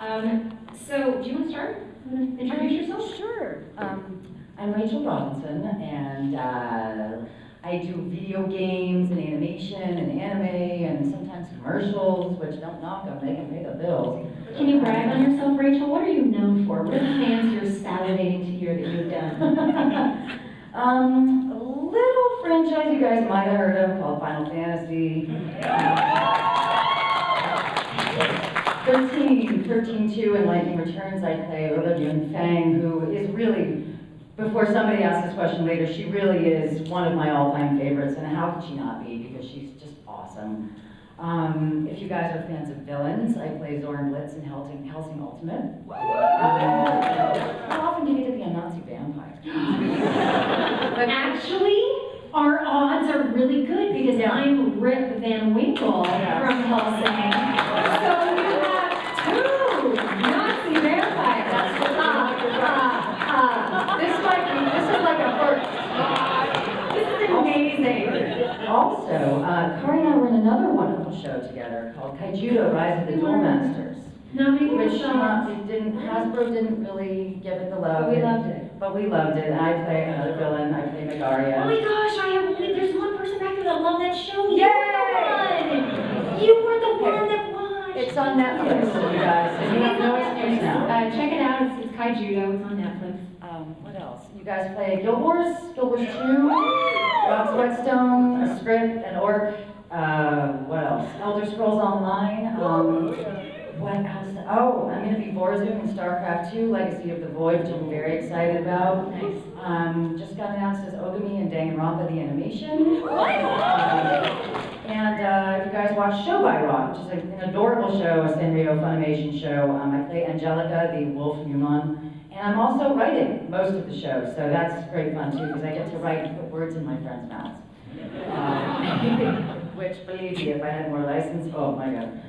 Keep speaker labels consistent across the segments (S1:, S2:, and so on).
S1: So, do you want to start? Introduce yourself?
S2: Sure. I'm Rachel Robinson, and I do video games and animation and anime and sometimes commercials, which don't knock them, they can pay the bills.
S1: Can you brag on yourself, Rachel? What are you known for? What are the fans you're salivating to hear that you've done?
S2: A little franchise you guys might have heard of called Final Fantasy. 13-2 in Lightning Returns, I play Urba Fang, who is really, before somebody asks this question later, she really is one of my all-time favorites, and how could she not be, because she's just awesome. If you guys are fans of villains, I play Zorn Blitz in Helsing Ultimate. How often do you get to be a Nazi vampire?
S1: But actually, our odds are really good because I'm Rip Van Winkle from Helsing. So you have two Nazi vampires.
S2: This is like a first.
S1: This is amazing.
S2: Also, Kari and I were in another wonderful show together called Kaijudo Rise of the Duel Masters.
S1: Nobody
S2: Which
S1: saw.
S2: Hasbro didn't really give it the love.
S1: But we loved it.
S2: But we loved it. I play another villain. I play Megaria.
S1: Oh my gosh, there's one person back there that loved that show.
S2: Yay!
S1: You were the one that watched.
S2: It's on Netflix, you guys. So you have no excuse now.
S1: Check it out. It's Kaijudo. It's on Netflix.
S2: What else? You guys play Guild Wars 2, Rock's Whetstone, a Script, an Orc. What else? Elder Scrolls Online. What else? Oh, I'm going to be Vorzu in StarCraft 2, Legacy of the Void, which I'm very excited about.
S1: Nice.
S2: Just got announced as Ogami and Danganronpa the animation. And if you guys watch Show by Rock, which is an adorable show, a Sanrio Funimation show, I play Angelica, the Wolf Mulan. And I'm also writing most of the show, so that's great fun too, because I get to write and put words in my friends' mouths. Which, believe me, if I had more license, oh my god.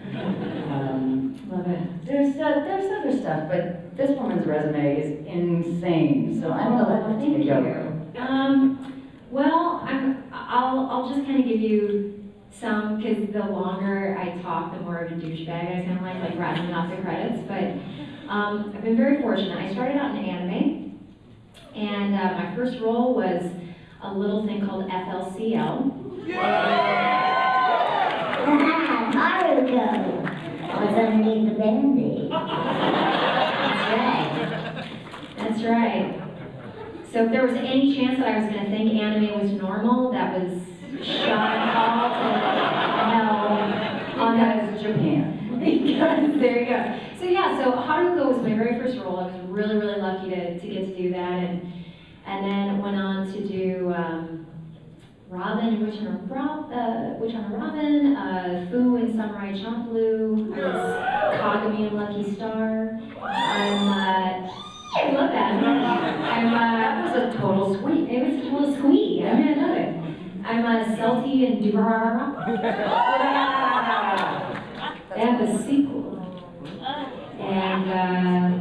S1: Love it.
S2: There's other stuff, but this woman's resume is insane, so I'm gonna let her take it go.
S1: Well, I'll just kind of give you some, because the longer I talk, the more of a douchebag I sound like rattling off the credits. But I've been very fortunate. I started out in anime, and my first role was a little thing called FLCL.
S3: Naruto was underneath the Band-Aid.
S1: That's right. So if there was any chance that I was going to think anime was normal, that was shot all to hell on that is Japan. Because there you go. So yeah, so Haruko was my very first role. I was really, really lucky to get to do that, and then went on to do Robin and Which on a Robin, Fu in Samurai Champloo. I was Kagami in Lucky Star. I love that.
S2: That was a total squeak.
S1: It was a total squeak. I mean, I love it. I'm Celty and Dubrara. And the sequel. And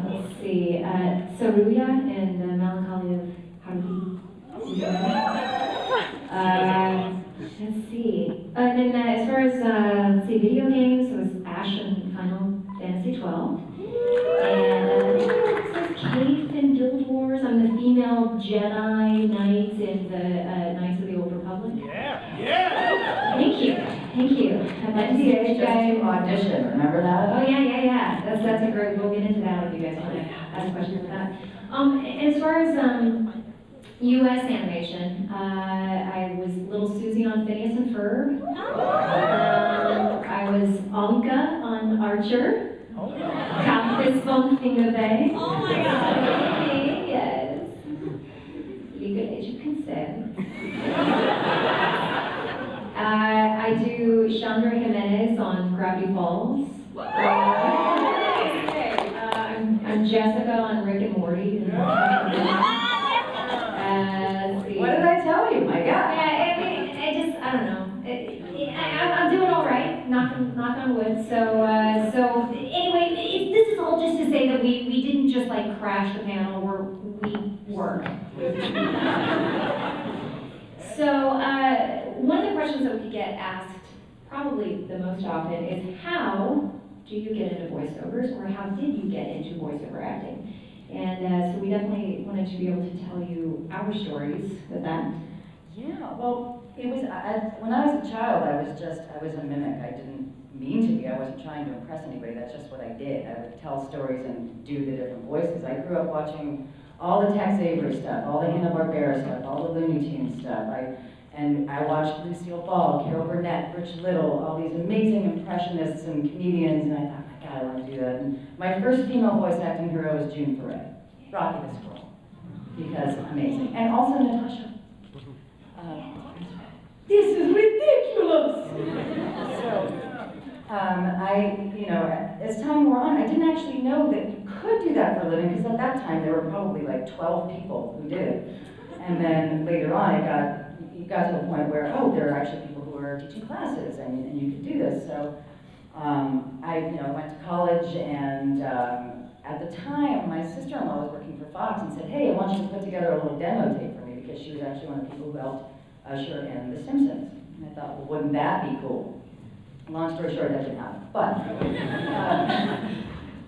S1: let's see, Saruya and the Melancholy of Haruhi. Let's see. And then as far as let's see, video games, it was Ash and Final Fantasy 12. And it says Cave and Guild Wars. I'm the female Jedi Knight in the Knights of the Old Republic.
S2: Yeah!
S1: Thank you. I'd like to see you guys
S2: audition, remember that?
S1: Oh yeah. That's a great. We'll get into that if you guys want to ask questions for that. As far as U.S. animation, I was Little Susie on Phineas and Ferb. I was Anka on Archer. Countess von Fingerbay.
S3: Oh my god!
S1: Yes. Legal age of consent. I do Chandra Jimenez on Gravity Falls. I'm Jessica on Rick and Morty.
S2: What did I tell you? My God.
S1: Yeah, I don't know. I'm doing all right. Knock on wood. So anyway, this is all just to say that we didn't just like crash the panel. We worked. So one of the questions that we get asked probably the most often is how do you get into voiceovers, or how did you get into voiceover acting? And so we definitely wanted to be able to tell you our stories with that.
S2: Yeah, well, it was, when I was a child, I was a mimic. I didn't mean to be. I wasn't trying to impress anybody. That's just what I did. I would tell stories and do the different voices. I grew up watching all the Tex Avery stuff, all the Hanna-Barbera stuff, all the Looney Tunes stuff. I watched Lucille Ball, Carol Burnett, Rich Little, all these amazing impressionists and comedians, and I thought, my God, I want to do that. And my first female voice acting hero was June Foray, Rocky the Squirrel, because amazing. And also Natasha. This is ridiculous! So, as time wore on, I didn't actually know that you could do that for a living, because at that time there were probably like 12 people who did it. And then later on, it got to a point where, oh, there are actually people who are teaching classes, and you could do this. So I went to college, and at the time, my sister-in-law was working for Fox and said, hey, I want you to put together a little demo tape for me, because she was actually one of the people who helped usher in The Simpsons. And I thought, well, wouldn't that be cool? Long story short, that didn't happen.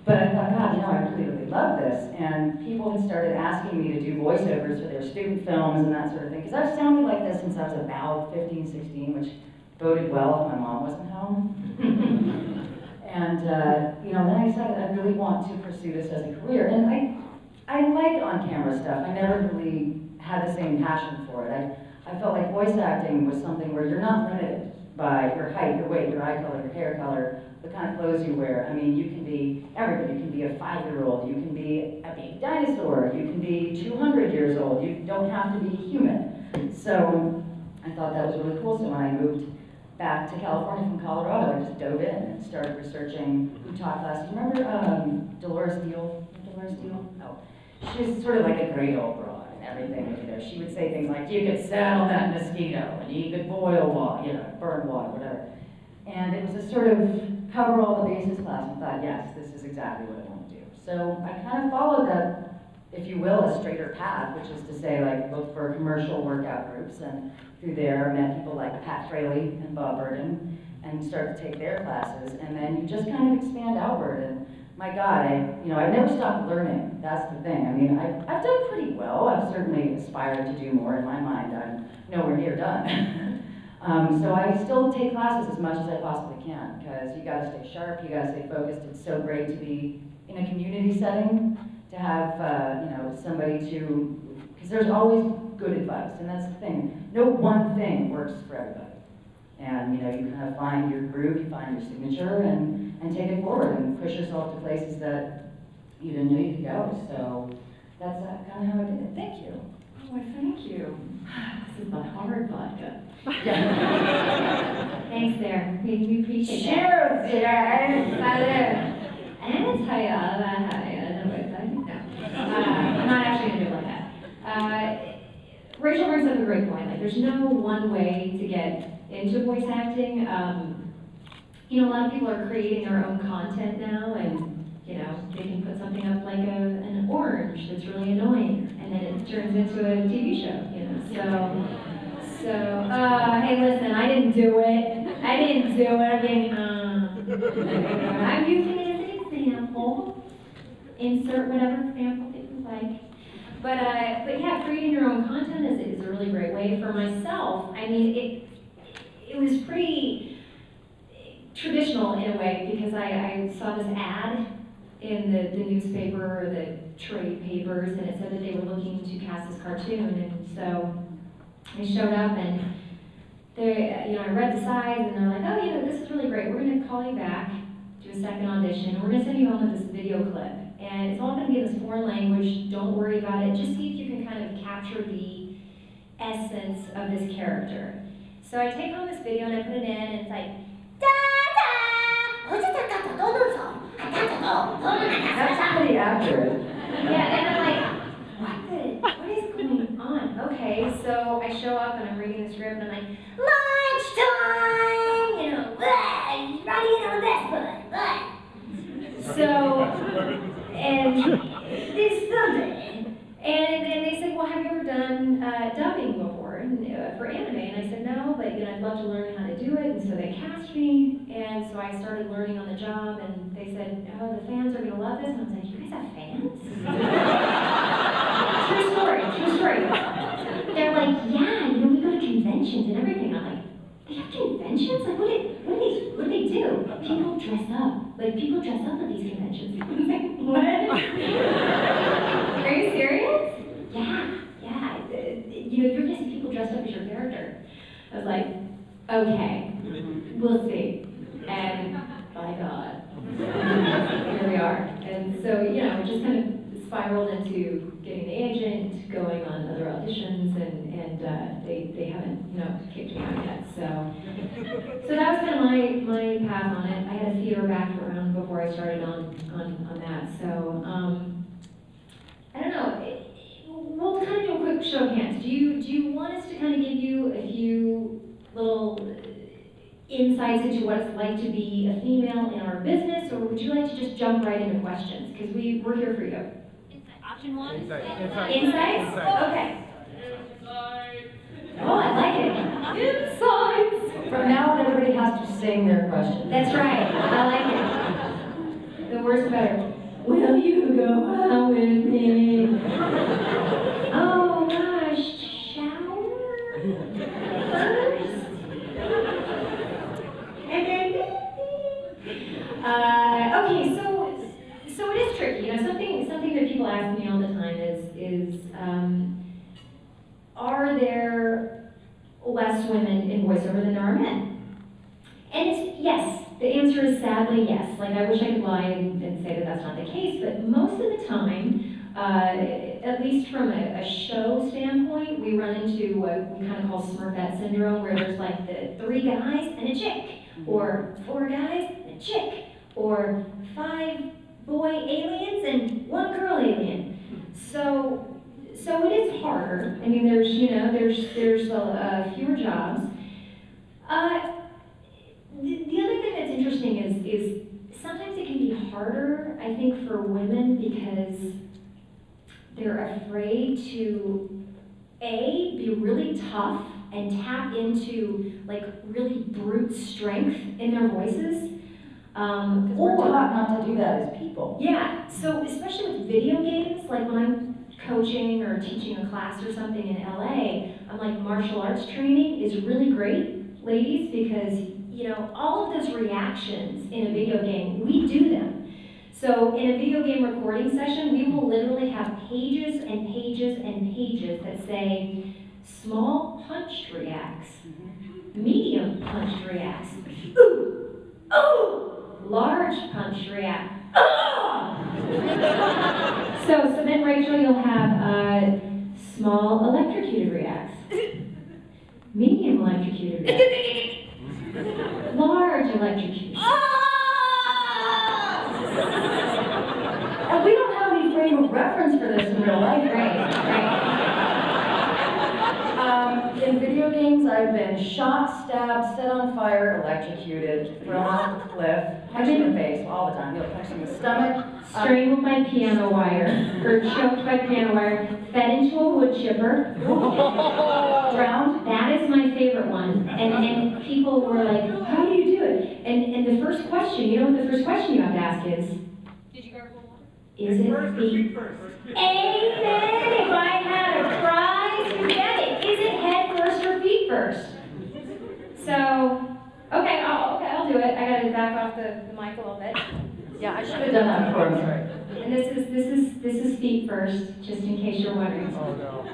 S2: But I thought, God, I really, really love this. And people had started asking me to do voiceovers for their student films and that sort of thing. Because I've sounded like this since I was about 15, 16, which boded well if my mom wasn't home. And, then I decided I really want to pursue this as a career. And I like on-camera stuff. I never really had the same passion for it. I felt like voice acting was something where you're not limited by your height, your weight, your eye color, your hair color, the kind of clothes you wear. I mean, you can be everybody. You can be a 5-year-old, you can be a big dinosaur, you can be 200 years old. You don't have to be human. So I thought that was really cool. So when I moved back to California from Colorado, I just dove in and started researching who taught classes. Remember Dolores Steele? Dolores Steele? Oh, she was sort of like a great old broad. Everything, she would say things like, you could saddle that mosquito, and you could boil water, burn water, whatever. And it was a sort of cover all the bases class, and thought, yes, this is exactly what I want to do. So I kind of followed that, if you will, a straighter path, which is to say, like, look for commercial workout groups, and through there met people like Pat Fraley and Bob Burden, and start to take their classes, and then you just kind of expand outward. And my God, I've never stopped learning. That's the thing. I mean, I've done pretty well. I've certainly aspired to do more. In my mind, I'm nowhere near done. So I still take classes as much as I possibly can, because you got to stay sharp, you got to stay focused. It's so great to be in a community setting, to have somebody to, because there's always good advice, and that's the thing. No one thing works for everybody. And you kind of find your groove, you find your signature, and take it forward and push yourself to places that you didn't know you could go. So that's kind of how I did it. Thank you.
S1: Oh, thank you. This is the hard vodka.
S2: Yeah.
S1: Thanks there. We appreciate that.
S2: Cheers, guys.
S1: And I'll tell you all about how I'm not actually going to do it like that. Rachel brings up a great point. Like, there's no one way to get into voice acting. A lot of people are creating their own content now, and they can put something up like an orange that's really annoying, and then it turns into a TV show. So hey, listen, I didn't do it. I'm using it as an example. Insert whatever example that you like. But yeah, creating your own content is a really great way. For myself, I mean, it was pretty traditional in a way, because I saw this ad in the newspaper or the trade papers, and it said that they were looking to cast this cartoon, and so I showed up, and I read the sides, and they're like, oh, this is really great. We're going to call you back, do a second audition, and we're going to send you home with this video clip. And it's all going to be in this foreign language. Don't worry about it. Just see if you can kind of capture the essence of this character. So I take home this video and I put it in, and it's like,
S2: That's pretty accurate.
S1: yeah, and I'm like, what is going on? Okay, so I show up and I'm reading the script and I'm like, lunchtime, running on this, but. So, and this Sunday, and they said, well, have you ever done dubbing before for anime? And I said, no, but I'd love to learn how to do it. And so they cast me, and so I started learning on the job, and said, oh, the fans are gonna love this. And I was like, you guys have fans? True story. They're like, yeah, you know, we go to conventions and everything. I'm like, they have conventions? Like, what do they do? People dress up. Like, people dress up at these conventions. I was like, what? Are you serious? Yeah. You know, you're gonna see people dressed up as your character. I was like, okay, we'll see. And by God, here we are. And so, you know, just kind of spiraled into getting the agent, going on other auditions, and they haven't, you know, kicked me out yet. So that was kind of my path on it. I had a theater background before I started on that. So I don't know. We'll kind of do a quick show of hands. Do you want us to kind of give you a few little insights into what it's like to be a female in our business, or would you like to just jump right into questions? Because we're here for you.
S4: Option one?
S1: Insights? Okay. Oh, I like it. Insights!
S2: From now on, everybody has to sing their question.
S1: That's right. I like it. The worse the better. Will you go out with me? Oh gosh, shower first? And then okay, so it is tricky. You know, something that people ask me all the time is are there less women in voiceover than there are men? And it's yes. The answer is sadly yes. Like, I wish I could lie and say that that's not the case, but most of the time, at least from a show standpoint, we run into what we kind of call Smurfette syndrome, where there's like the 3 guys and a chick, or 4 guys and a chick, or 5 boy aliens and 1 girl alien. So it is harder. I mean, there's fewer jobs. The other thing that's interesting is sometimes it can be harder, I think, for women because they're afraid to, A, be really tough and tap into, like, really brute strength in their voices.
S2: We're taught not to do that as people.
S1: Yeah, so especially with video games, like when I'm coaching or teaching a class or something in LA, I'm like, martial arts training is really great, ladies, because you know, all of those reactions in a video game, we do them. So in a video game recording session, we will literally have pages and pages and pages that say, small punched reacts, medium punched reacts, ooh, oh, large punched react, oh! So then, Rachel, you'll have small electrocuted reacts, medium electrocuted reacts, large electrocution.
S2: And we don't have any frame of reference for this in real life,
S1: Right.
S2: In video games, I've been shot, stabbed, set on fire, electrocuted, thrown off the cliff, punched in the face all the time. You know, punched in the stomach.
S1: Strangled by piano wire, or choked by piano wire, fed into a wood chipper, drowned. That is my favorite one. And people were like, how do you do it? And the first question, you know what the first question you have to ask is?
S4: Did you gargle water?
S1: Is it the... Amen! If I had a prize, you get it. Is it head first or feet first? So, okay, I'll do it. I gotta back off the mic a little bit.
S2: Yeah, I should have done that before, I'm sorry.
S1: And this is feet first, just in case you're wondering.
S5: Oh no.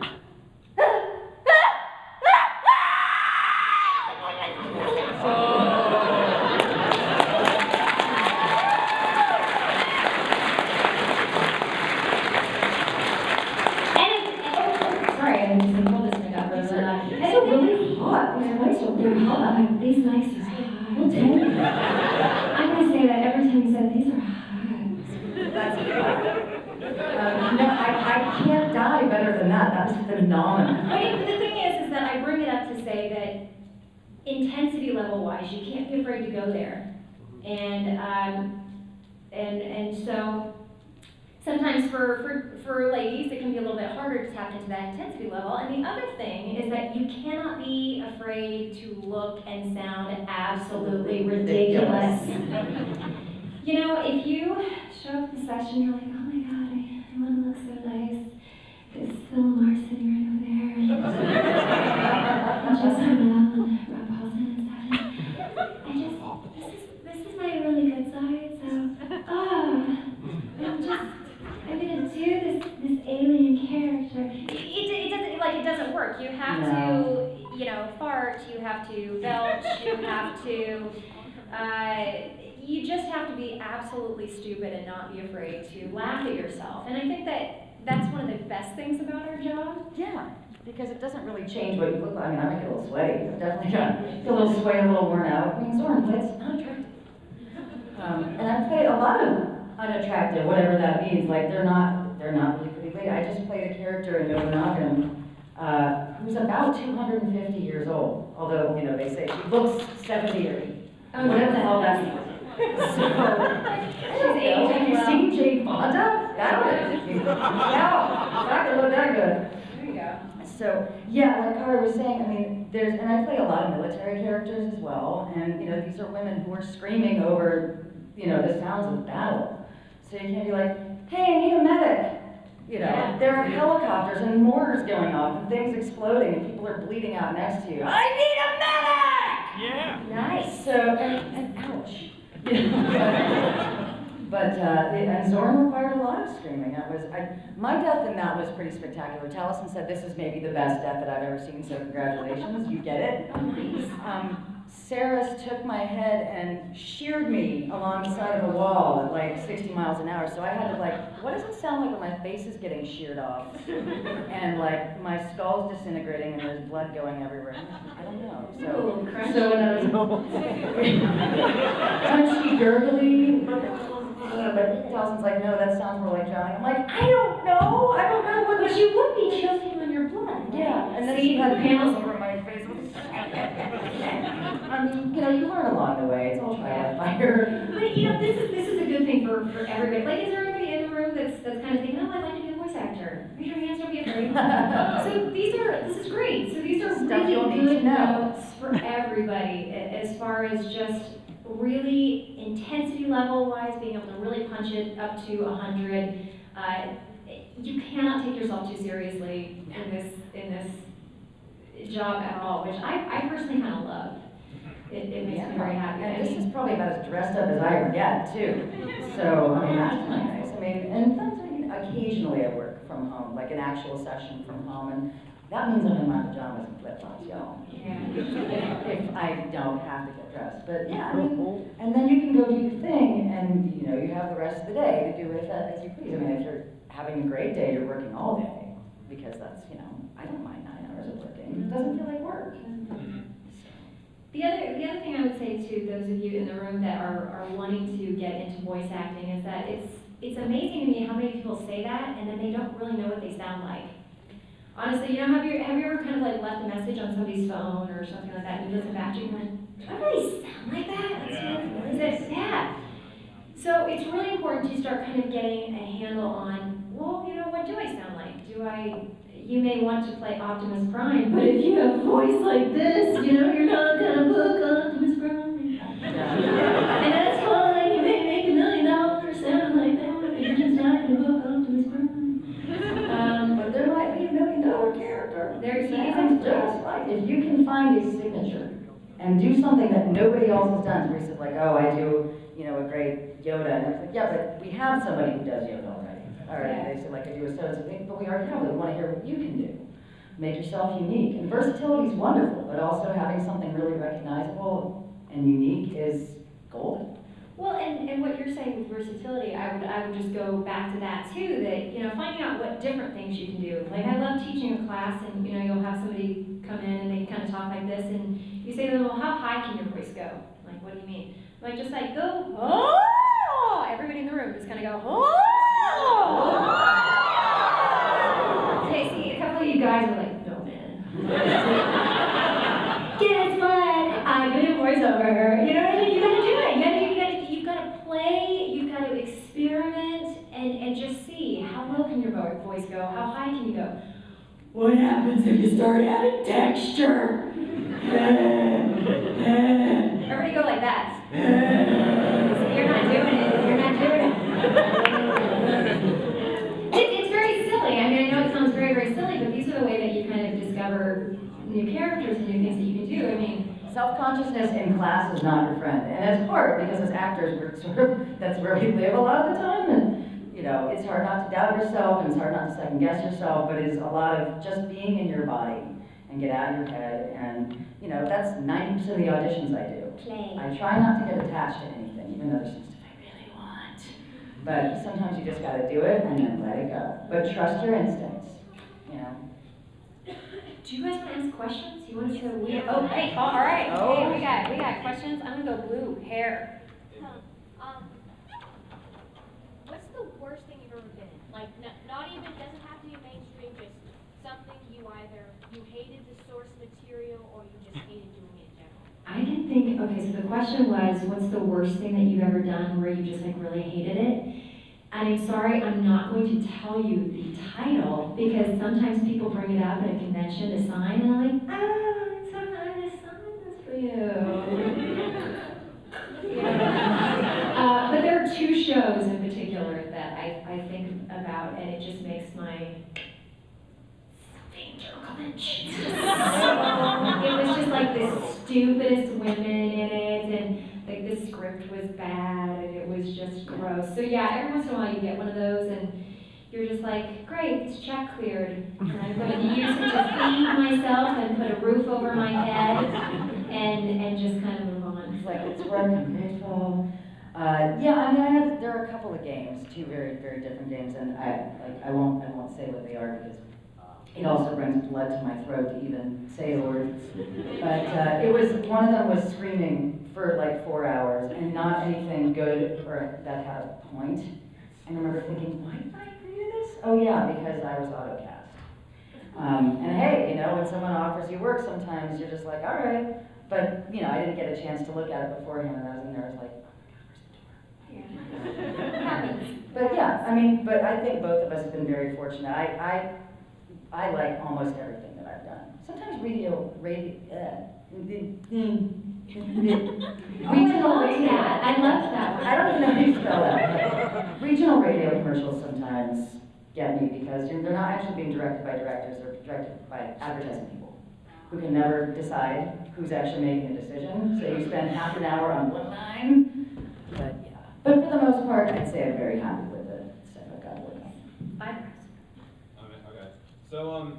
S1: Sorry, I didn't hold this mic up. It's really hot. These mics are hot. These mics are hot. We'll tell you. I'm gonna say that every time you said these are hot.
S2: That's no, I can't die better than that. That was phenomenal.
S1: But the thing is that I bring it up to say that intensity level wise, you can't be afraid to go there. And so sometimes for ladies, it can be a little bit harder to tap into that intensity level. And the other thing is that you cannot be afraid to look and sound absolutely ridiculous. You know, if you show up at the session, you're like, oh my God, I want to look so nice. There's Phil Mars sitting right over there. And just hung out and Rob Paulson and stuff. This is my really good side, so, I'm gonna do this alien character. It doesn't work. You have to, fart, you have to belch, you have to, you just have to be absolutely stupid and not be afraid to laugh at yourself. And I think that's one of the best things about our job.
S2: Yeah, because it doesn't really change what you look like. I mean, I might get a little sweaty. I've definitely got a little sweaty, a little worn out. I mean, Zorn plays unattractive. And I've played a lot of unattractive, whatever that means. Like, they're not really pretty lady. I just played a character in Wahlgren who's about 250 years old. Although, they say she looks 70 or 80. Whatever the hell that means. So, have you seen Jane Fonda? I don't know. No, not gonna look that good.
S1: There you go.
S2: So, yeah, like Kari was saying, I mean, and I play a lot of military characters as well, and, these are women who are screaming over, the sounds of battle. So you can't be like, hey, I need a medic. There are helicopters and mortars going off and things exploding and people are bleeding out next to you. I need a medic!
S5: Yeah.
S1: Nice.
S2: So, and ouch. But and Zorn required a lot of screaming. My death in that was pretty spectacular. Taliesin said this is maybe the best death that I've ever seen, so congratulations, you get it. Saris took my head and sheared me along the side of a wall at like 60 miles an hour. So I had to what does it sound like when my face is getting sheared off? And my skull's disintegrating and there's blood going everywhere. I don't know. So when I was punchy, gurgly, but Talison's like, no, that sounds more like drowning. I'm like, I don't know what.
S1: But you would be choking on your blood.
S2: Yeah, and then
S1: See,
S2: she had
S1: the
S2: panels over my face. I mean, you learn along the way. It's all trial by fire.
S1: But this is a good thing for everybody. Like, is there anybody in the room that's kind of thinking, oh, I'd like to be a voice actor? Raise your hands, don't be afraid. So this is great. So these are
S2: Stuff you'll
S1: really
S2: need to
S1: good
S2: know.
S1: notes for everybody as far as just really intensity level wise, being able to really punch it up to 100. You cannot take yourself too seriously in this job at all, which I personally kind of love. It makes me very happy.
S2: And this is probably about as dressed up as I ever get, too. So, I mean, that's kind of nice. I mean, and sometimes, occasionally I work from home, like an actual session from home, and that means I'm in my pajamas and flip-flops, y'all.
S1: Yeah.
S2: If I don't have to get dressed. But yeah, I mean, and then you can go do your thing, and you have the rest of the day to do with that as you please. I mean, if you're having a great day, you're working all day, because that's, I don't mind 9 hours of working. It doesn't feel like work.
S1: The other thing I would say to those of you in the room that are wanting to get into voice acting is that it's amazing to me how many people say that and then they don't really know what they sound like. Honestly, have you ever kind of left a message on somebody's phone or something like that and you listen back to it and you're like, do I really sound like that? Is it? Yeah. So it's really important to start kind of getting a handle on, well, what do I sound like? You may want to play Optimus Prime, but if you have a voice like this, you're not gonna book Optimus Prime. And that's fine, you may make $1 million sounding like that, but you're just not gonna book Optimus Prime.
S2: But there might be $1 million character.
S1: There you
S2: sounds just like, if you can find a signature and do something that nobody else has done, so we said oh, I do, a great Yoda, and it's like, yeah, but we have somebody who does Yoda already. All right, they say I do a so-and-so thing, but we already have it. We want to hear what you can do. Make yourself unique. And versatility is wonderful, but also having something really recognizable and unique is golden.
S1: Well, and what you're saying with versatility, I would just go back to that too, that, finding out what different things you can do. Like, I love teaching a class and, you'll have somebody come in and they kind of talk like this and you say to them, well, how high can your voice go? Like, what do you mean? Like, just go, oh! Everybody in the room just kind of go, oh! Okay, see, a couple of you guys are like, no, man. Guess what? I'm gonna voiceover. You know what I mean? You gotta do it. You've gotta play, you've got to experiment, and just see how low can your voice go, how high can you go. What happens if you start adding texture? Everybody go like that. So you're not doing it.
S2: Self-consciousness in class is not your friend, and it's hard because as actors, we're sort of, that's where we live a lot of the time, and you know, it's hard not to doubt yourself, and it's hard not to second guess yourself, but it's a lot of just being in your body and get out of your head, and you know, that's 90% of the auditions I do.
S3: Play.
S2: I try not to get attached to anything, even though there's some stuff I really want. But sometimes you just gotta do it and then let it go. But trust your instincts, you know.
S1: Do you guys want to ask questions? You want to?
S4: Oh, hey, all right.
S2: Oh.
S4: Hey, we got questions. I'm gonna go blue. Hair.
S5: What's the worst thing you've ever been in? Like, not even, doesn't have to be mainstream, just something you hated the source material or you just hated doing it in general.
S1: I didn't think, okay, so the question was, what's the worst thing that you've ever done where you just like really hated it? And I'm sorry, I'm not going to tell you the title because sometimes people bring it up at a convention to sign and I'm like, oh, it's so nice to sign this for you. But there are two shows in particular that I think about and it just makes my clench. It was just like the stupidest women in it and like the script was bad and it was just gross. So yeah, every once in a while you get one of those and you're just like, great, this check cleared. And I'm going to use it to feed myself and put a roof over my head and just kind of move on.
S2: It's like, it's work, I'm grateful. Yeah, I mean, there are a couple of games, two very, very different games, and I won't say what they are because it also brings blood to my throat to even say the words. But one of them was screaming for like 4 hours and not anything good or that had a point. And I remember thinking, why did I agree to this? Oh yeah, because I was AutoCast. And hey, you know, when someone offers you work, sometimes you're just like, all right. But you know, I didn't get a chance to look at it beforehand, and I was in there, I was like, but yeah, I mean, but I think both of us have been very fortunate. I like almost everything that I've done. Sometimes regional radio.
S1: I loved that one.
S2: I don't even know how you spell that. Regional radio commercials sometimes get me because they're not actually being directed by directors, they're directed by advertising people who can never decide who's actually making the decision. So you spend half an hour on one line. But yeah. But for the most part, I'd say I'm very happy with the stuff I've got working on.
S6: Okay. So,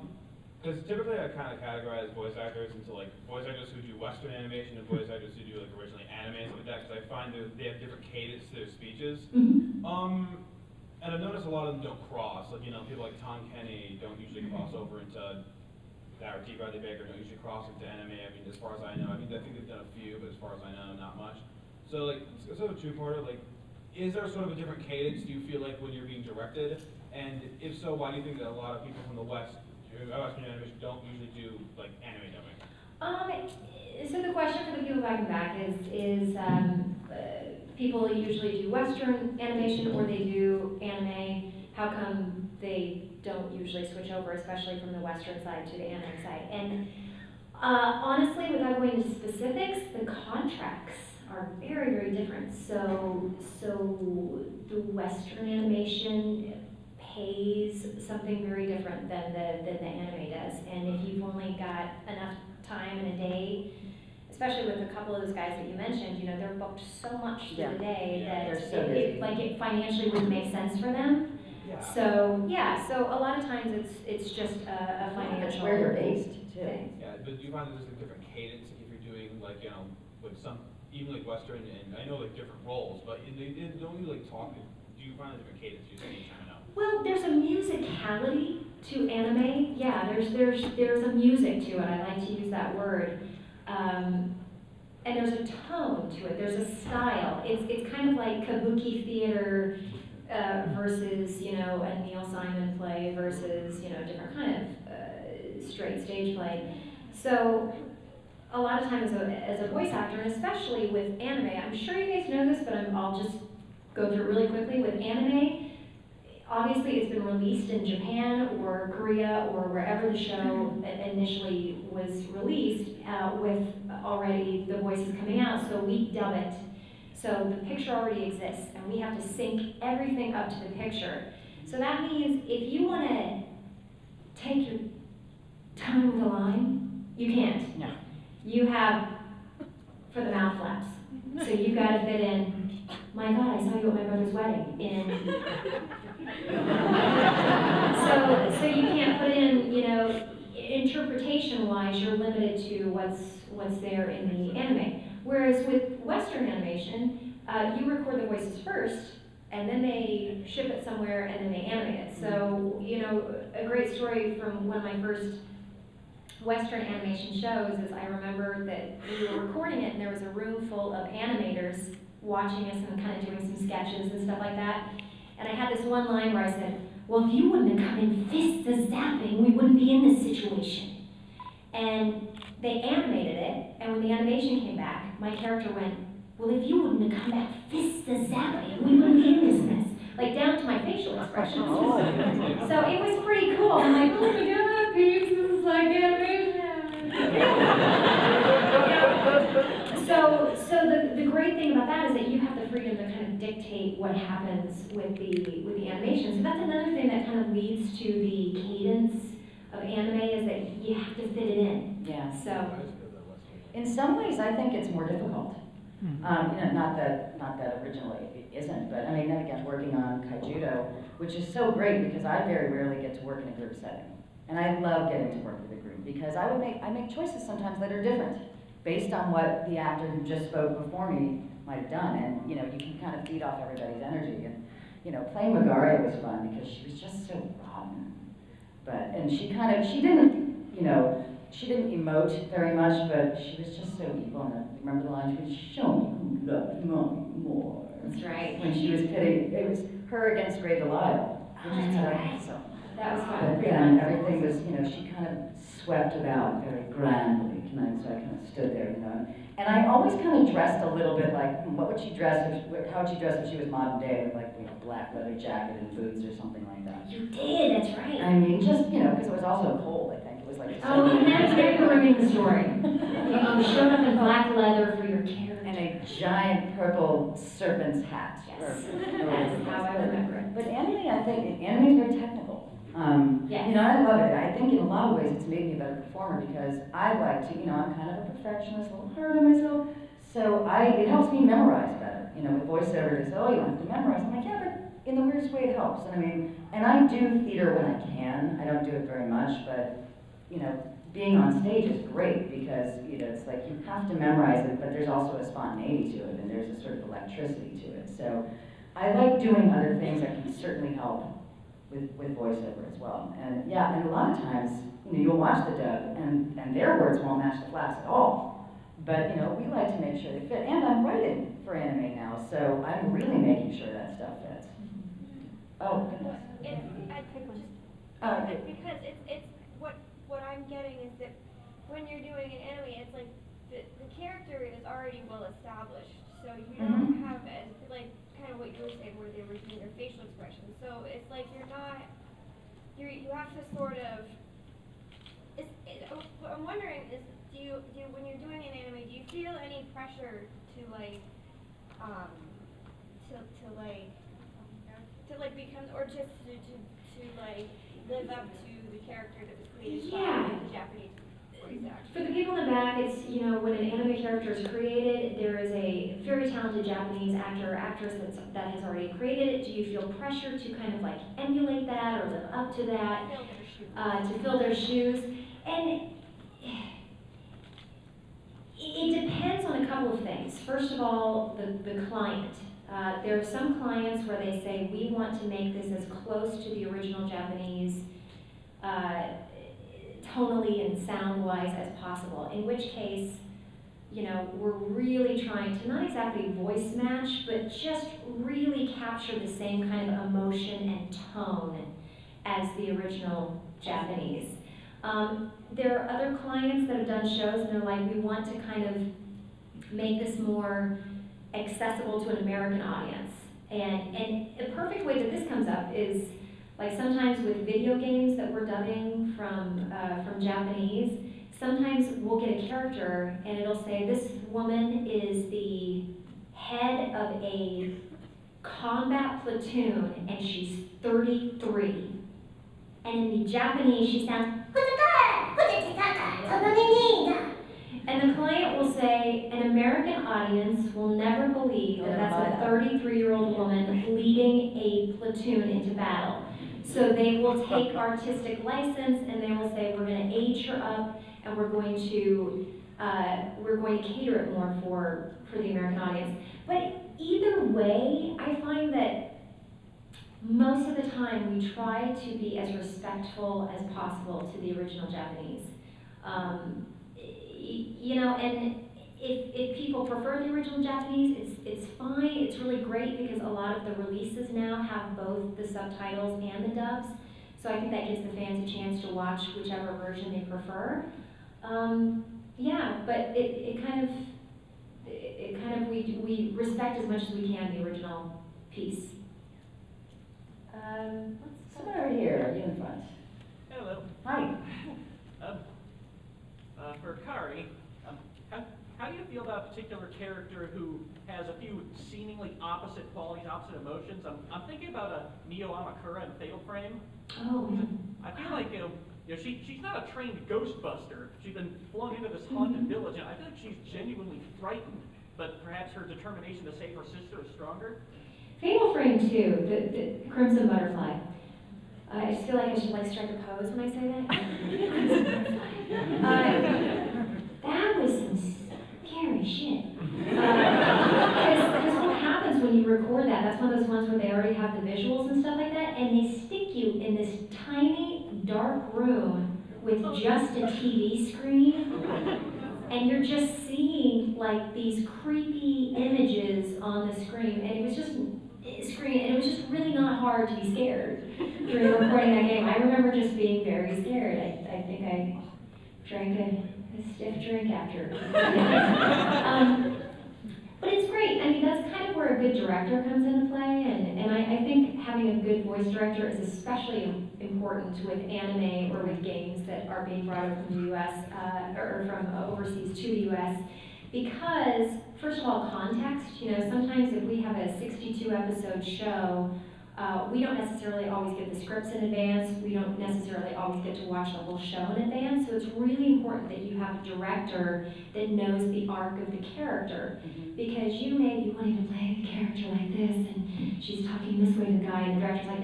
S6: because typically I kind of categorize voice actors into like voice actors who do Western animation and voice actors who do like originally anime and stuff like that, because I find they have different cadence to their speeches. And I've noticed a lot of them don't cross. Like, you know, people like Tom Kenny don't usually cross over into that, or T. Bradley Baker don't usually cross into anime. I mean, as far as I know, I think they've done a few, but as far as I know, not much. So like, it's sort of a two-parter. Like, is there sort of a different cadence, do you feel like, when you're being directed? And if so, why do you think that a lot of people from the West, Western animation, don't usually do like anime dubbing?
S1: So the question for the people back is people usually do Western animation or they do anime. How come they don't usually switch over, especially from the Western side to the anime side? And honestly, without going into specifics, the contracts are very, very different. So the Western animation pays something very different than the anime does. And if you've only got enough time in a day, especially with a couple of those guys that you mentioned, you know, they're booked so much through the day that it financially wouldn't make sense for them.
S6: Yeah.
S1: So yeah, so a lot of times it's just a financial.
S2: That's where you're based too.
S1: thing.
S6: Yeah, but do you find that there's a different cadence if you're doing like, you know, with some, even like Western, and I know like different roles, but don't you like talk, do you find a different cadence you see each time out?
S1: Well, there's a musicality to anime. Yeah, there's a music to it. I like to use that word. And there's a tone to it. There's a style. It's kind of like kabuki theater versus, you know, a Neil Simon play versus, you know, a different kind of straight stage play. So a lot of times as a voice actor, and especially with anime, I'm sure you guys know this, but I'll just go through it really quickly. With anime, obviously it's been released in Japan or Korea or wherever the show initially was released with already the voices coming out, so we dub it. So the picture already exists and we have to sync everything up to the picture. So that means if you want to take your time with a line, you can't.
S2: No.
S1: You have for the mouth flaps. So you gotta fit in, my God, I saw you at my brother's wedding in. So you can't put in, you know, interpretation-wise, you're limited to what's there in the anime. Whereas with Western animation, you record the voices first, and then they ship it somewhere, and then they animate it. So, you know, a great story from one of my first Western animation shows is I remember that we were recording it, and there was a room full of animators watching us and kind of doing some sketches and stuff like that. And I had this one line where I said, well, if you wouldn't have come in fist a zapping, we wouldn't be in this situation. And they animated it, and when the animation came back, my character went, well, if you wouldn't have come back fist a zapping, we wouldn't be in this mess. Like down to my facial expressions. So it was pretty cool. I'm like, oh my God, peeps, this is like animation. So the great thing about that is that you have the freedom to kind of dictate what happens with the animation. So that's another thing that kind of leads to the cadence of anime is that you have to fit it in.
S2: Yeah.
S1: So
S2: In some ways, I think it's more difficult. You know, not that originally it isn't, but I mean, then again, working on Kaijudo, which is so great because I very rarely get to work in a group setting. And I love getting to work with a group because I make choices sometimes that are different based on what the actor who just spoke before me might have done. And, you know, you can kind of feed off everybody's energy. And, you know, playing Magaria was fun because she was just so rotten. And she didn't, you know, she didn't emote very much, but she was just so evil. And remember the line, she was, show me who loves mommy more.
S1: that's right.
S2: When she was pitting, it was her against Ray Delisle.
S1: That's right.
S2: So,
S1: That was
S2: but
S1: fun.
S2: then everything was, you know, she kind of swept about very grandly, so I kind of stood there, you know. And I always kind of dressed a little bit like, what would she dress, how would she dress if she was modern day, with like, you know, black leather jacket and boots or something like that.
S1: You did, that's right.
S2: I mean, just, you know, because it was also cold, I think. It was like,
S1: Oh, and that's very ruining the story. You showed up in black leather for your character.
S2: and a giant purple serpent's hat.
S1: Yes,
S2: or-
S1: that's how I remember it.
S2: But anime, I think, anime is very technical.
S1: Yes.
S2: You know, I love it. I think in a lot of ways it's made me a better performer because I like to, you know, I'm kind of a perfectionist, a little hard on myself. So it helps me memorize better. You know, with voiceover, they say, oh, you don't have to memorize. I'm like, yeah, but in the weirdest way it helps. And I mean, and I do theater when I can. I don't do it very much, but, you know, being on stage is great because, you know, it's like you have to memorize it, but there's also a spontaneity to it and there's a sort of electricity to it. So I like doing other things that can certainly help with voiceover as well. And yeah, and a lot of times, you know, you'll watch the dub and their words won't match the flaps at all. But, you know, we like to make sure they fit. And I'm writing for anime now, so I'm really making sure that stuff fits. Oh, goodness.
S5: Because it's what I'm getting is that when you're doing an anime, it's like the character is already well established, so you don't have as like kind of what you were saying where they were doing their facial expressions. So it's like you have to sort of. What I'm wondering is, do you when you're doing an anime, do you feel any pressure to become, or just to live up to the character that was created by the Japanese voice actor?
S1: For the people in the back, it's, you know, when an anime character is created, there is a very talented Japanese actor or actress that has already created it. Do you feel pressure to kind of like emulate that or live up to that, to fill their shoes? And it depends on a couple of things. First of all, the client. There are some clients where they say, we want to make this as close to the original Japanese tonally and sound-wise as possible, in which case, you know, we're really trying to not exactly voice match, but just really capture the same kind of emotion and tone as the original Japanese. There are other clients that have done shows and they're like, we want to kind of make this more accessible to an American audience. And a perfect way that this comes up is like sometimes with video games that we're dubbing from Japanese, sometimes we'll get a character and it'll say this woman is the head of a combat platoon and she's 33. And in the Japanese she sounds, And the client will say, an American audience will never believe that that's a 33-year-old woman leading a platoon into battle. So they will take artistic license and they will say, we're going to age her up and we're going to cater it more for the American audience. But either way, I find that most of the time we try to be as respectful as possible to the original Japanese. You know, and if people prefer the original Japanese, it's fine. It's really great because a lot of the releases now have both the subtitles and the dubs. So I think that gives the fans a chance to watch whichever version they prefer. Yeah, but we respect as much as we can the original piece.
S2: Someone over here, you in front.
S7: Hello.
S2: Hi.
S7: For Kari, how do you feel about a particular character who has a few seemingly opposite qualities, opposite emotions? I'm thinking about a Neo Amakura in Fatal Frame.
S1: Oh.
S7: I feel like she's not a trained ghostbuster. She's been flung into this haunted village, and I feel like she's genuinely frightened. But perhaps her determination to save her sister is stronger.
S1: Fatal Frame 2, the Crimson Butterfly. I just feel like I should strike a pose when I say that. That was some scary shit. Because what happens when you record that's one of those ones where they already have the visuals and stuff like that, and they stick you in this tiny, dark room with just a TV screen, and you're just seeing these creepy images on the screen, and it was just really not hard to be scared during recording that game. I remember just being very scared. I think I drank a stiff drink after. But it's great. I mean, that's kind of where a good director comes into play, and I think having a good voice director is especially important with anime or with games that are being brought over from the U.S. Or from overseas to the U.S. Because, first of all, context. Sometimes if we have a 62-episode show, we don't necessarily always get the scripts in advance. We don't necessarily always get to watch the whole show in advance. So it's really important that you have a director that knows the arc of the character. Because you may be wanting to play the character like this, and she's talking this way to the guy, and the director's like,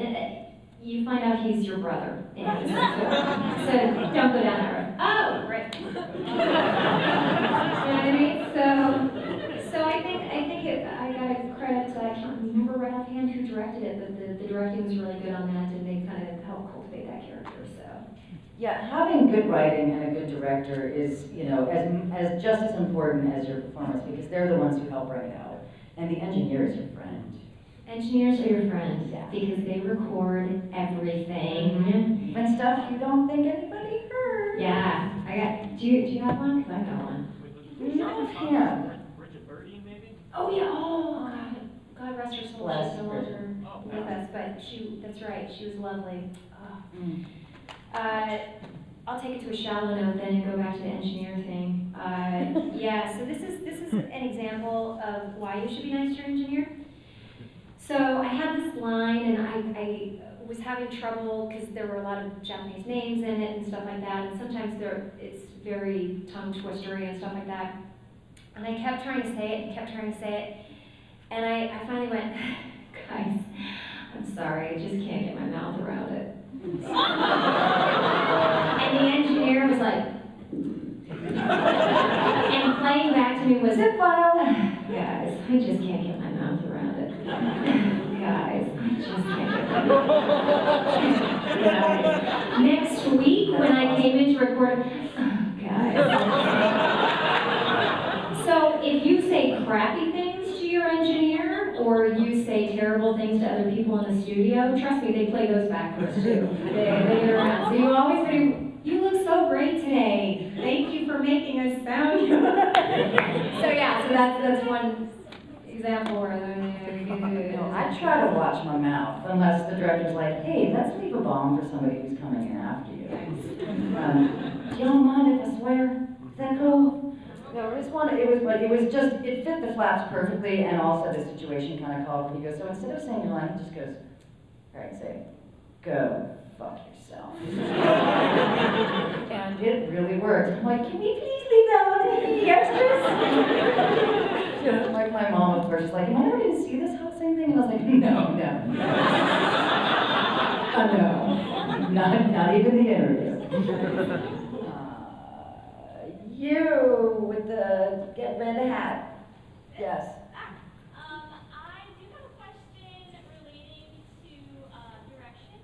S1: you find out he's your brother. So don't go down that road. Oh, great. You know what I mean? So I think I got to credit, I can't remember right offhand who directed it, but the directing was really good on that, and they kind of helped cultivate that character. So
S2: Yeah, having good writing and a good director is, as just as important as your performance, because they're the ones who help bring it out. And the engineer is your friend.
S1: Engineers are your friends,
S2: Yeah.
S1: because they record everything.
S2: Even stuff you don't think anybody heard.
S1: Yeah, do you have one? Because I got one.
S2: Yeah.
S7: Bridget Birdie, maybe?
S1: Oh yeah, oh God rest her soul,
S2: Bless
S1: she's no
S2: Bridget.
S1: longer
S7: Oh,
S1: with us, but that's right, she was lovely. Oh.
S2: Mm.
S1: I'll take it to a shallow note then and go back to the engineer thing. Yeah, so this is an example of why you should be nice to your engineer. So I had this line, and I was having trouble because there were a lot of Japanese names in it and stuff like that, and sometimes it's very tongue twistery and stuff like that. And I kept trying to say it, and I finally went, guys, I'm sorry, I just can't get my mouth around it. And the engineer was like, and playing back to me was, zip file. Guys, I just can't get my mouth around it. Guys, I just can't get my mouth around it. Next week, when I came in to record, guys. So if you say crappy things to your engineer, or you say terrible things to other people in the studio, trust me, they play those back for us too. They get around. So you always say, you look so great today. Thank you for making us sound good. So yeah, so that's one example where
S2: I try to watch my mouth, unless the director's like, hey, let's leave a bomb for somebody who's coming in after you. Do you don't mind if I swear? Is that cool? No, it fit the flaps perfectly, and also the situation kind of called for you. So instead of saying your line, he just goes, all right, say, go fuck yourself. And it really worked. I'm like, can we please leave that one in? Like my mom, of course, is like, am I ever going to see this housing thing? And I was like, no. No, not even the interview. You with the get red hat. Yes.
S8: I do have a question relating to direction.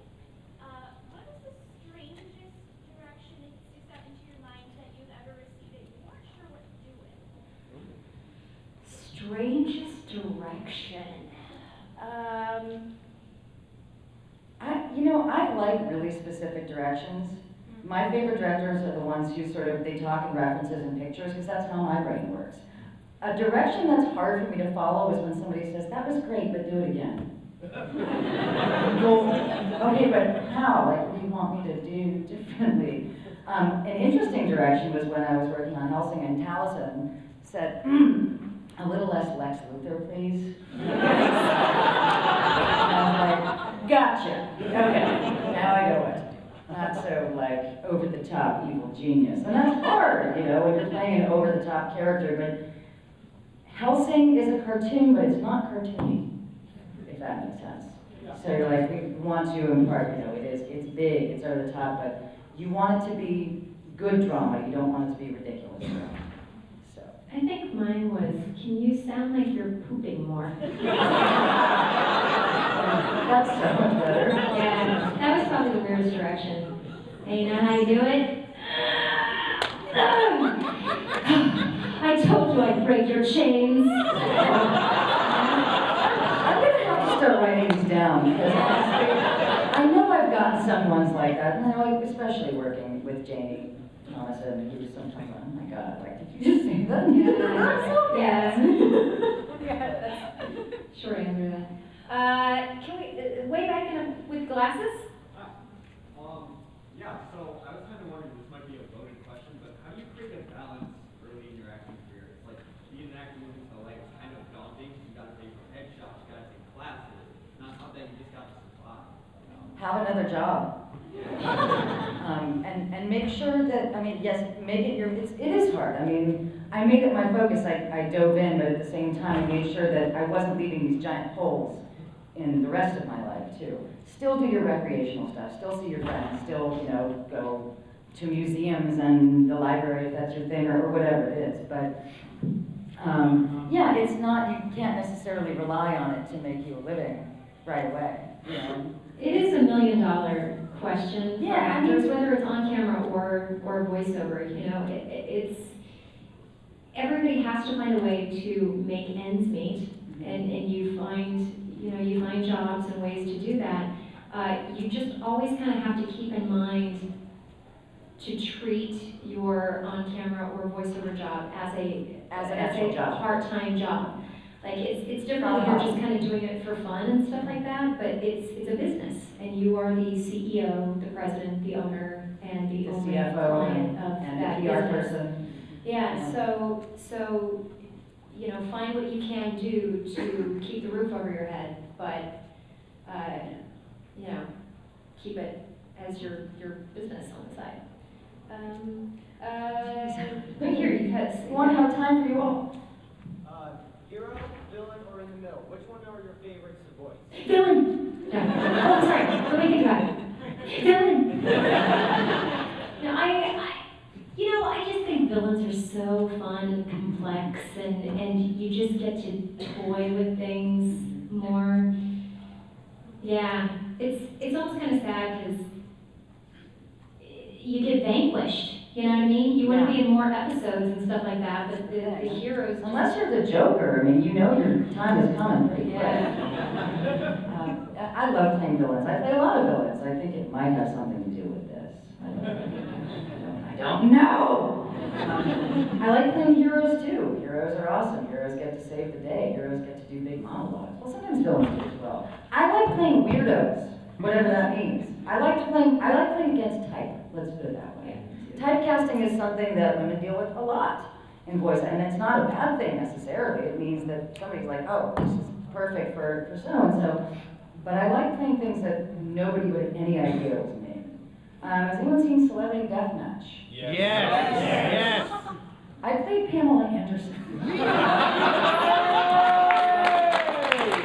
S8: What is the strangest direction that sticks out into your mind that you've ever received that you weren't sure what to do with?
S1: Strangest direction.
S2: I like really specific directions. My favorite directors are the ones who they talk in references and pictures, because that's how my brain works. A direction that's hard for me to follow is when somebody says, that was great, but do it again. Well, okay, but how? Like, what do you want me to do differently? An interesting direction was when I was working on Helsing, and Taliesin said, a little less Lex Luthor, please. And I was like, gotcha. Okay, now I know it. Not so over the top evil genius. And that's hard, when you're playing an over the top character, but Helsing is a cartoon, but it's not cartoony, if that makes sense. So you're like, we want to impart, it's big, it's over the top, but you want it to be good drama, you don't want it to be ridiculous drama. So.
S1: I think mine was, can you sound like you're pooping more?
S2: That's so much better.
S1: Yeah, that was probably the weirdest direction. And you know how you do it? I told you I'd break your chains.
S2: I'm gonna have to start writing these down, because honestly, I know I've gotten some ones like that, and especially working with Janie Thomas, and you just sometimes, oh my God, did you just say that? You did that?
S1: Yeah, that's short answer to that. Can we, way back with glasses?
S9: Yeah, so I was kind of wondering, this might be a loaded question, but how do you create a balance early in your acting career? It's like, being an actor moving to LA is kind of daunting. You gotta pay for headshots, you gotta take classes. Not something you just gotta survive.
S2: Have another job. And make sure that, yes, make it it is hard. I made it my focus. I dove in, but at the same time, made sure that I wasn't leaving these giant holes in the rest of my life, too. Still do your recreational stuff, still see your friends, still, go to museums and the library if that's your thing, or whatever it is. But, yeah, it's not, you can't necessarily rely on it to make you a living right away,
S1: It is $1 million question for
S2: Yeah,
S1: actors, whether it's on camera or voiceover. It's everybody has to find a way to make ends meet, and you find jobs and ways to do that. You just always kind of have to keep in mind to treat your on-camera or voiceover job as a part-time job. Like it's different when you're just kind of doing it for fun and stuff like that, but it's a business, and you are the CEO, the president, the owner, and the only
S2: CFO
S1: client of
S2: and
S1: that
S2: the PR
S1: business.
S2: person.
S1: Yeah, so find what you can do to keep the roof over your head, but keep it as your business on the side. Right here, you guys.
S2: Want to have time for you all?
S9: Hero, villain, or in the middle? Which one are your favorites to voice?
S1: Villain. No. Oh, sorry. Let me think about it. Villain. No, I just think villains are so fun and complex, and you just get to toy with things more. Yeah, it's almost kind of sad because you get vanquished. You know what I mean? You want to be in more episodes and stuff like that, but the heroes.
S2: Unless you're the Joker, your time is coming pretty quick. I love playing villains. I play a lot of villains. I think it might have something to do with this. I don't know. I like playing heroes too. Heroes are awesome. Heroes get to save the day. Heroes get to do big monologues. Well, sometimes villains do as well. I like playing weirdos, whatever that means. I like playing against type. Let's put it that way. Typecasting is something that women deal with a lot in voice, and it's not a bad thing necessarily. It means that somebody's like, oh, this is perfect for so-and-so. But I like playing things that nobody would have any idea was me. Has anyone seen Celebrity Deathmatch?
S6: Yes.
S9: Yes.
S2: I played Pamela Anderson.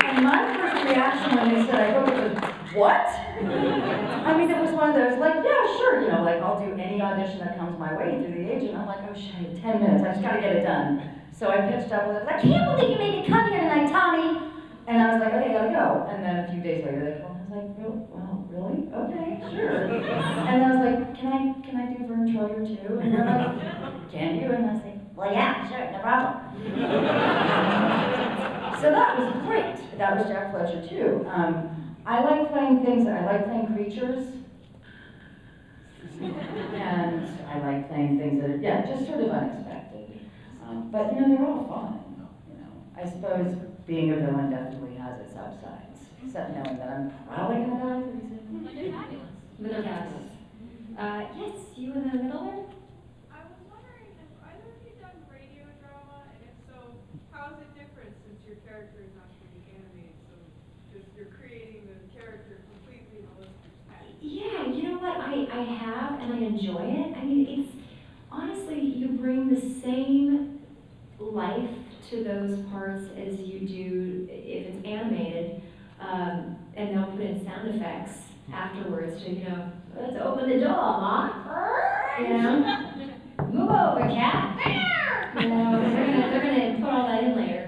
S2: And my first reaction when they said I wrote it was, what? I mean, it was one of those, like, yeah, sure, you know, like, I'll do any audition that comes my way through the agent. I'm like, oh shit, I have 10 minutes, I just gotta get it done. So I pitched up with it, I can't believe you made me come here tonight, Tommy. And I was like, okay, gotta go. And then a few days later, they called, and I was like, really? Wow, really? Okay, sure. And I was like, can I do Vern Troyer too? And they're like, can you? And I was like, well, yeah, sure, no problem. So that was great. That was Jack Fletcher too. I like playing things, I like playing creatures. And I like playing things that are, yeah, just sort of unexpected. But, you know, they're all fun. You know, I suppose being a villain definitely has its upsides. Except knowing that I'm probably going to die pretty soon.
S8: But they're fabulous.
S1: But they're fabulous. Yes, you in the middle there?
S10: I was wondering if either of you done radio drama, and if so, how is it different since your character is not being animated, so just you're creating the character completely in the listener's head?
S1: Yeah, you know what? I have, and I enjoy it. I mean, it's honestly, you bring the same life to those parts as you do if it's animated, and they'll put in sound effects afterwards to, you know, let's open the door, Ma. You know, move over, cat. You know, they're gonna put all that in later.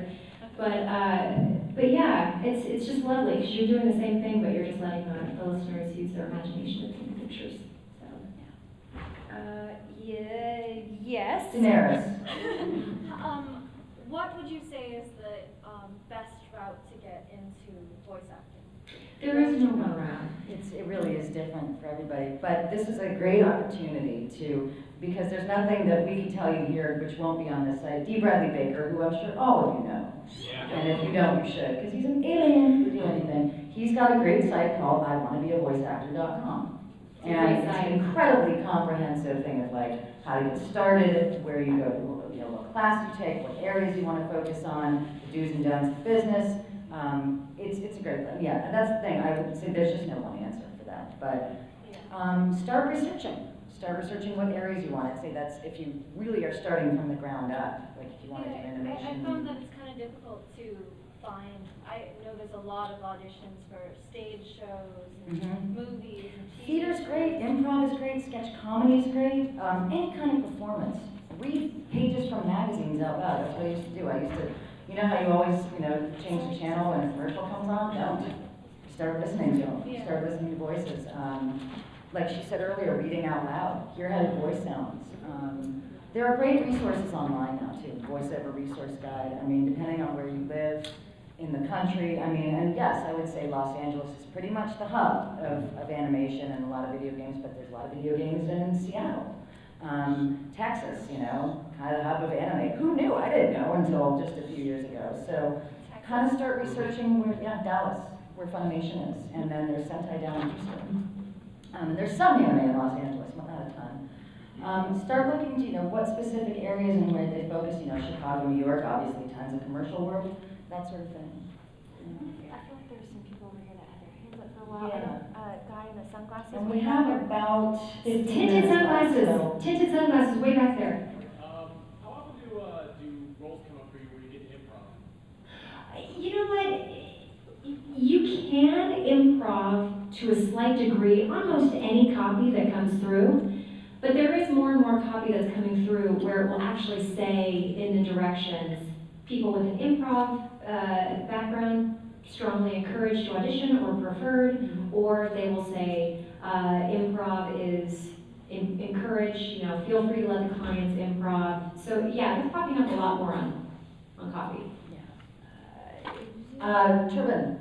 S1: But yeah, it's just lovely because you're doing the same thing, but you're just letting the listeners use their imagination in the pictures. So
S4: Yeah, yes.
S2: Daenerys.
S8: What would you say is the best route to get into voice acting?
S1: there is no one around.
S2: It really is different for everybody, but this is a great opportunity because there's nothing that we can tell you here which won't be on this site. D. Bradley Baker, who I'm sure all of you know, and if you don't, you should, because he's an alien who do anything. He's got a great site called iwannabeavoiceactor.com. And it's an incredibly comprehensive thing of like how to get started, where you go to, you know, what class you take, what areas you want to focus on, the do's and don'ts of business. It's a great thing. Yeah, and that's the thing. I would say there's just no one answer for that. But start researching. Start researching what areas you want. I'd say that's if you really are starting from the ground up. Like if you want to do animation.
S8: I found that it's kind of difficult to find. I know there's a lot of auditions for stage shows and movies and TV.
S2: Theater's great, improv is great, sketch comedy is great, any kind of performance. Read pages from magazines out loud, that's what I used to do. I used to, you know how you always, you know, change the channel when a commercial comes on? Don't. Start listening to them, start listening to voices. Like she said earlier, reading out loud, hear how your voice sounds. There are great resources online now too, Voiceover resource guide. I mean, depending on where you live, in the country, I mean, and yes, I would say Los Angeles is pretty much the hub of animation and a lot of video games, but there's a lot of video games in Seattle. Texas, you know, kind of the hub of anime. Who knew? I didn't know until just a few years ago. So kind of start researching where, Dallas, where Funimation is. And then there's Sentai down in Houston. And there's some anime in Los Angeles, but not a ton. Start looking to, you know, what specific areas and where they focus, you know, Chicago, New York, obviously tons of commercial work. That sort of thing.
S11: I feel like there's some people over here that had their hands up for a while.
S2: Yeah.
S11: A guy in the sunglasses.
S2: And we have about 15
S1: Tinted
S2: minutes left,
S1: sunglasses.
S2: so-
S1: Tinted sunglasses, way back there.
S12: How often do roles come up for you where you get to improv?
S1: You know what? You can improv to a slight degree on most any copy that comes through, but there is more and more copy that's coming through where it will actually say in the directions, people with an improv background strongly encouraged to audition or preferred, or they will say improv is encouraged, you know, feel free to let the clients improv. So yeah, it's popping up a lot more on copy.
S2: Turbin.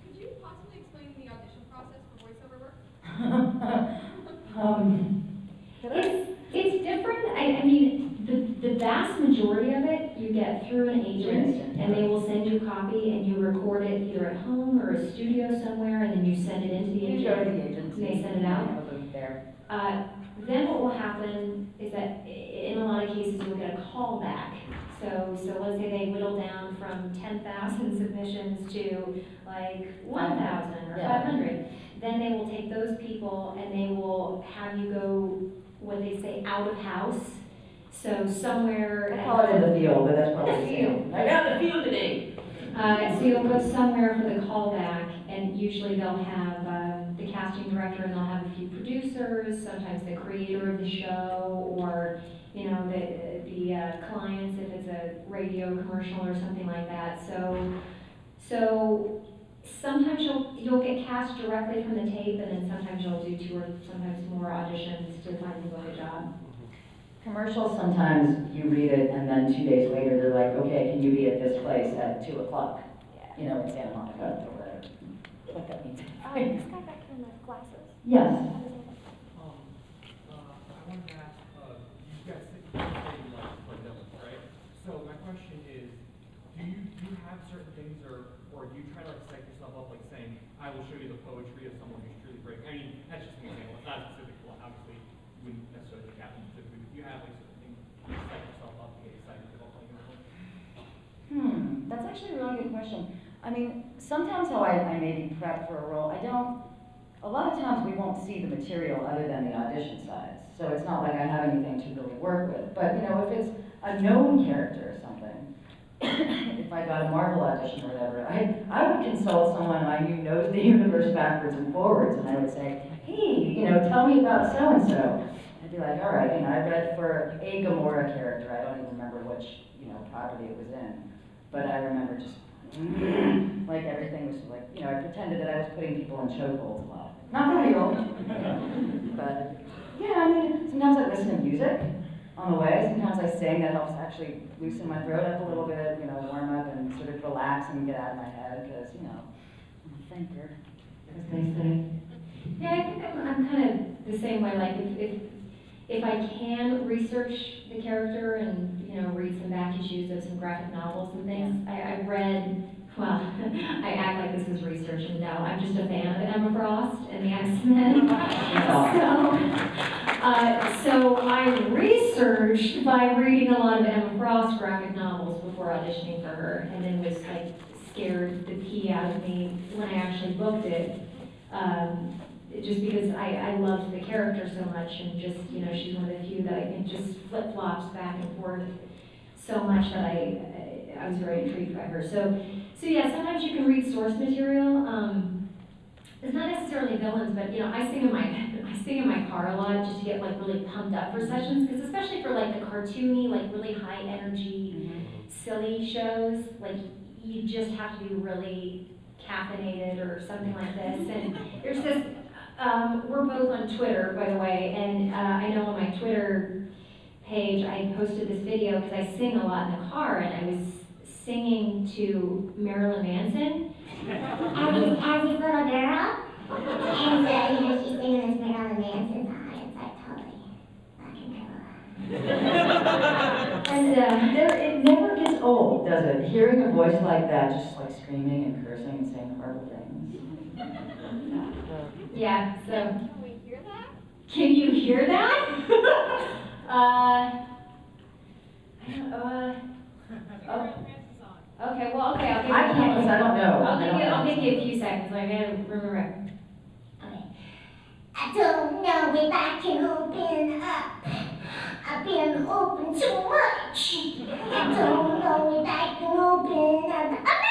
S10: Could you possibly explain the audition process for voiceover work?
S1: It's different. I mean, the vast majority of it you get through an agent, and they will send you a copy, and you record it either at home or a studio somewhere, and then you send it into the agent.
S2: You go to the agent.
S1: They send it out.
S2: There.
S1: Then what will happen is that in a lot of cases you'll get a callback. So let's say they whittle down from 10,000 submissions to like 1,000 or 500. Then they will take those people and they will have you go what they say out of house. So somewhere.
S2: I call it in the field, but that's probably the same. I got the field today.
S1: So you'll go somewhere for the callback, and usually they'll have the casting director, and they'll have a few producers, sometimes the creator of the show, or you know the clients if it's a radio commercial or something like that. So sometimes you'll get cast directly from the tape, and then sometimes you'll do 2 or sometimes more auditions to finally book a job.
S2: Commercials, sometimes you read it and then 2 days later they're like, okay, can you be at this place at 2 o'clock? You know, in Santa Monica or whatever. What that means.
S11: This guy back here in the glasses.
S2: Yes.
S12: I wanted to ask, you guys say you like villains, right? So my question is, do you have certain things, or do you try to like psych yourself up, like saying, I will show you the poetry of someone who's truly great? I mean, that's just an example. It's not specific. Well, obviously, you wouldn't necessarily look at them specifically. But do you have like certain things you psych yourself up to get excited about playing a role?
S2: That's actually a really good question. I mean, sometimes how I maybe prep for a role, a lot of times we won't see the material other than the audition sides. So it's not like I have anything to really work with. But, you know, if it's a known character or something, if I got a Marvel audition or whatever, I would consult someone I knew knows the universe backwards and forwards, and I would say, hey, you know, tell me about so-and-so. I'd be like, all right, you know, I read for a Gamora character. I don't even remember which, you know, property it was in. But I remember just, like everything was like, you know, I pretended that I was putting people in chokeholds a lot. Not for real. But, yeah, I mean, sometimes I listen to music on the way. Sometimes I sing. That helps actually loosen my throat up a little bit, you know, warm up and sort of relax and get out of my head because, you know, I'm a thinker, as they say.
S1: Yeah, I think I'm kind of the same way. Like if I can research the character and you know read some back issues of some graphic novels and things, I've read. Well, I act like this is research, and no, I'm just a fan of Emma Frost and the X-Men. So I researched by reading a lot of Emma Frost graphic novels before auditioning for her, and then was like scared the pee out of me when I actually booked it. Just because I loved the character so much, and just, you know, she's one of the few that I think just flip-flops back and forth so much that I was very intrigued by her. So yeah, sometimes you can read source material. It's not necessarily villains, but you know, I sing in my car a lot just to get like really pumped up for sessions, because especially for like the cartoony, like really high energy, silly shows, like you just have to be really caffeinated or something like this. And there's this. We're both on Twitter, by the way, and I know on my Twitter page I posted this video because I sing a lot in the car, and I was singing to Marilyn Manson.
S3: As this little girl, and you know, she's singing this Marilyn Manson song. It's like totally fucking cool.
S2: And it never gets old, does it? Hearing a voice like that, just like screaming and cursing and saying horrible things.
S1: Yeah, so.
S5: Can we hear that?
S1: Can you hear that? Okay, well, okay, I'll give you.
S2: I can't because I don't know.
S1: I'll give you a few seconds. I gotta remember.
S3: Okay. I don't know if I can open up. I've been open too much. I don't know if I can open up.